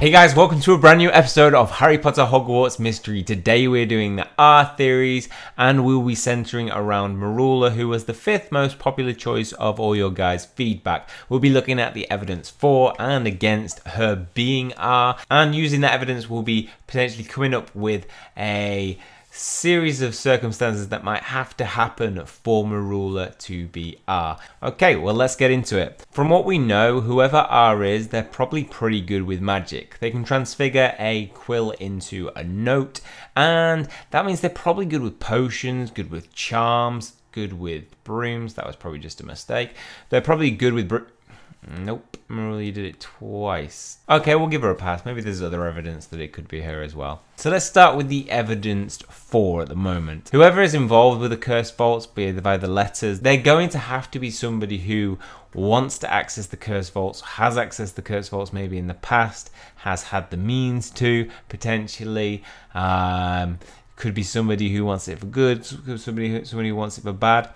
Hey guys, welcome to a brand new episode of Harry Potter Hogwarts Mystery. Today we're doing the R theories and we'll be centering around Merula, who was the 5th most popular choice of all your guys' feedback. We'll be looking at the evidence for and against her being R, and using that evidence we'll be potentially coming up with a series of circumstances that might have to happen for Merula to be R. Okay, well let's get into it. From what we know, whoever R is, they're probably pretty good with magic. They can transfigure a quill into a note, and that means they're probably good with potions, good with charms, good with brooms. That was probably just a mistake. They're probably good with Nope, Merula did it twice. Okay, we'll give her a pass. Maybe there's other evidence that it could be her as well. So let's start with the evidence for at the moment. Whoever is involved with the cursed vaults, be it by the letters, they're going to have to be somebody who wants to access the cursed vaults, has accessed the cursed vaults maybe in the past, has had the means to, potentially. Could be somebody who wants it for good, somebody who wants it for bad.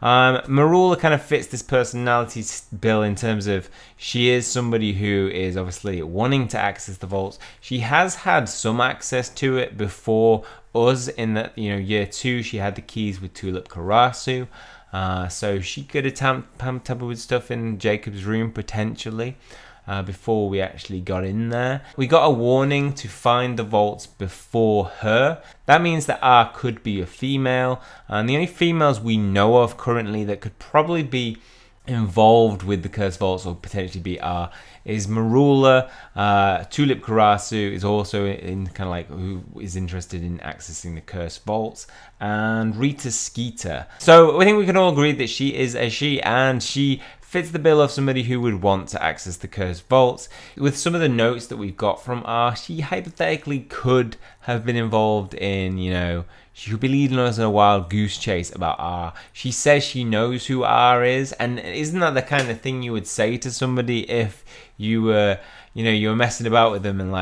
Merula kind of fits this personality bill in terms of she is somebody who is obviously wanting to access the vaults. She has had some access to it before us in that, year 2 she had the keys with Tulip Karasu. So she could have tampered with stuff in Jacob's room potentially. Before we actually got in there. We got a warning to find the vaults before her. That means that R could be a female, and the only females we know of currently that could probably be involved with the cursed vaults or potentially be R is Merula. Tulip Karasu is also in kind of like who is interested in accessing the cursed vaults, and Rita Skeeter. So I think we can all agree that she is a she, and she fits the bill of somebody who would want to access the cursed vaults. With some of the notes that we've got from R, she hypothetically could have been involved in, she could be leading us in a wild goose chase about R. She says she knows who R is, and isn't that the kind of thing you would say to somebody if you were, you were messing about with them and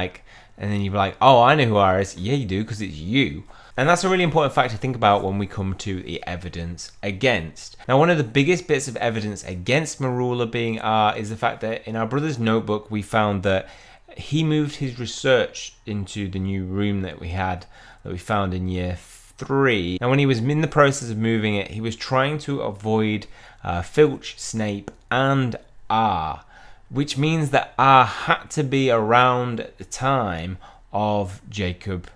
then you'd be like, oh, I know who R is. Yeah, you do, because it's you. And that's a really important fact to think about when we come to the evidence against. Now, one of the biggest bits of evidence against Merula being R is the fact that in our brother's notebook, we found that he moved his research into the new room that we found in year 3. And when he was in the process of moving it, he was trying to avoid Filch, Snape, and R, which means that R had to be around at the time of Jacob.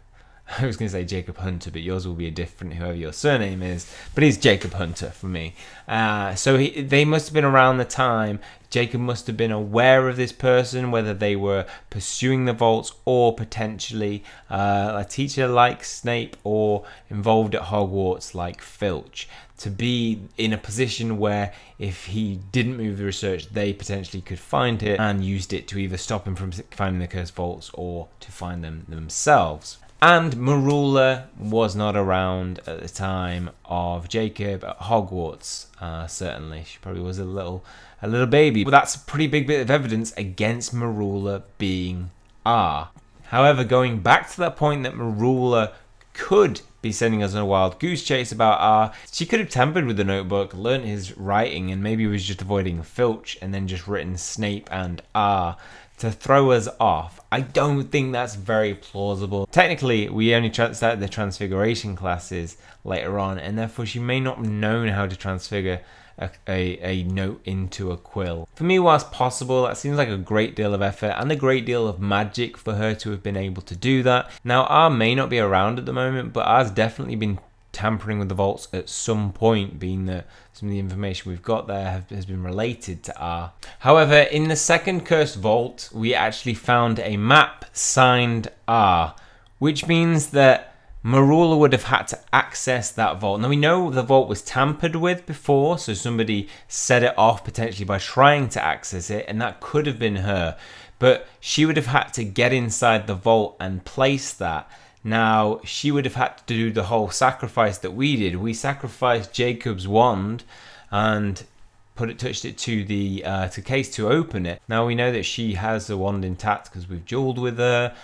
I was going to say Jacob Hunter, but yours will be a different, whoever your surname is. But he's Jacob Hunter for me. So they must have been around the time. Jacob must have been aware of this person, whether they were pursuing the vaults or potentially a teacher like Snape or involved at Hogwarts like Filch. To be in a position where if he didn't move the research, they potentially could find it and used it to either stop him from finding the cursed vaults or to find them themselves. And Merula was not around at the time of Jacob at Hogwarts, certainly. She probably was a little baby. But that's a pretty big bit of evidence against Merula being R. However, going back to that point that Merula could be sending us on a wild goose chase about R, she could have tampered with the notebook, learnt his writing, and maybe was just avoiding Filch and then just written Snape and R to throw us off. I don't think that's very plausible. Technically, we only started the transfiguration classes later on, and therefore she may not have known how to transfigure a note into a quill. For me, whilst possible, that seems like a great deal of effort and a great deal of magic for her to have been able to do that. Now, R may not be around at the moment, but R's definitely been tampering with the vaults at some point, being that some of the information we've got there has been related to R. However, in the second cursed vault, we actually found a map signed R, which means that Merula would have had to access that vault. Now, we know the vault was tampered with before, so somebody set it off potentially by trying to access it, and that could have been her. But she would have had to get inside the vault and place that. Now, she would have had to do the whole sacrifice that we did. We sacrificed Jacob's wand and touched it to the case to open it. Now we know that she has the wand intact because we've dueled with her.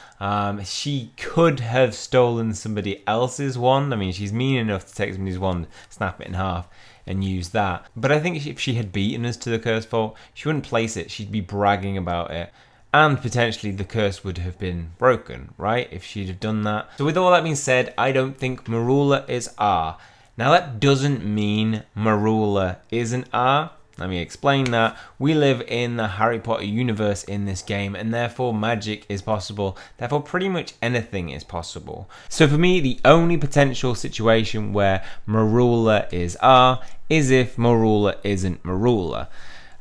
She could have stolen somebody else's wand. I mean, she's mean enough to take somebody's wand, snap it in half, and use that. But I think if she had beaten us to the curse vault, she wouldn't place it. She'd be bragging about it. and potentially the curse would have been broken, right, if she'd have done that. So with all that being said, I don't think Merula is R. Now that doesn't mean Merula isn't R. Let me explain that. We live in the Harry Potter universe in this game, and therefore magic is possible. Therefore pretty much anything is possible. So for me, the only potential situation where Merula is R is if Merula isn't Merula.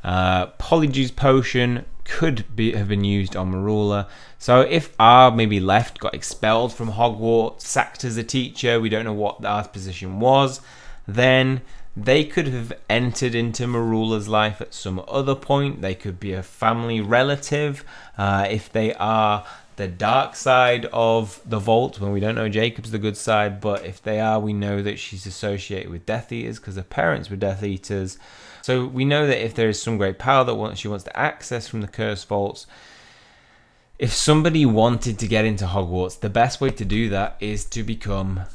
Polyjuice Potion could have been used on Merula. So if R maybe left, got expelled from Hogwarts, sacked as a teacher, we don't know what R's position was, then they could have entered into Merula's life at some other point. They could be a family relative. If they are the dark side of the vault, when we don't know Jacob's the good side, but if they are, we know that she's associated with Death Eaters because her parents were Death Eaters. So we know that if there is some great power that she wants to access from the Cursed Vaults, if somebody wanted to get into Hogwarts, the best way to do that is to become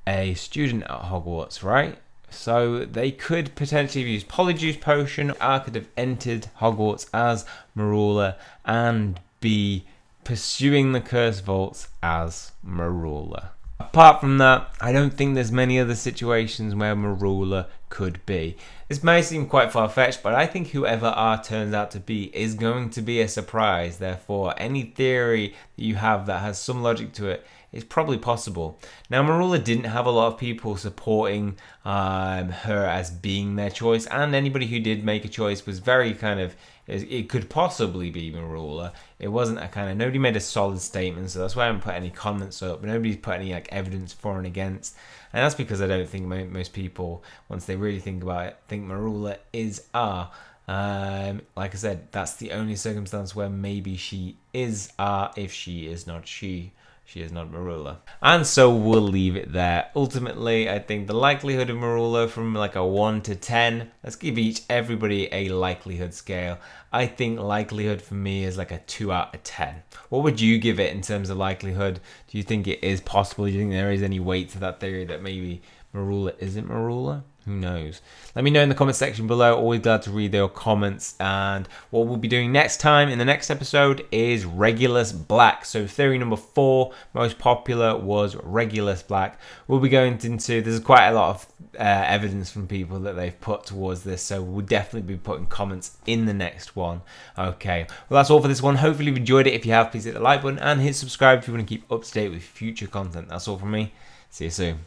a student at Hogwarts, right? So they could potentially use Polyjuice Potion. R could have entered Hogwarts as Merula and be pursuing the Cursed Vaults as Merula. Apart from that, I don't think there's many other situations where Merula could be. This may seem quite far-fetched, but I think whoever R turns out to be is going to be a surprise. Therefore, any theory that you have that has some logic to it is probably possible. Now, Merula didn't have a lot of people supporting her as being their choice, and anybody who did make a choice was very kind of, it could possibly be Merula. It wasn't a kind of, nobody made a solid statement, so that's why I haven't put any comments up, but nobody's put any like evidence for and against. And that's because I don't think most people, once they really think about it, think Merula is R. Like I said, that's the only circumstance where maybe she is R if she is not she. She is not Merula. And so we'll leave it there. Ultimately, I think the likelihood of Merula from like a 1 to 10, let's give everybody a likelihood scale. I think likelihood for me is like a 2 out of 10. What would you give it in terms of likelihood? Do you think it is possible? Do you think there is any weight to that theory that maybe Merula isn't Merula? Who knows? Let me know in the comment section below. Always glad to read your comments. And what we'll be doing next time in the next episode is Regulus Black. So theory number 4, most popular, was Regulus Black. We'll be going into, there's quite a lot of evidence from people that they've put towards this. So we'll definitely be putting comments in the next one. Okay, well that's all for this one. Hopefully you've enjoyed it. If you have, please hit the like button and hit subscribe if you want to keep up to date with future content. That's all from me. See you soon.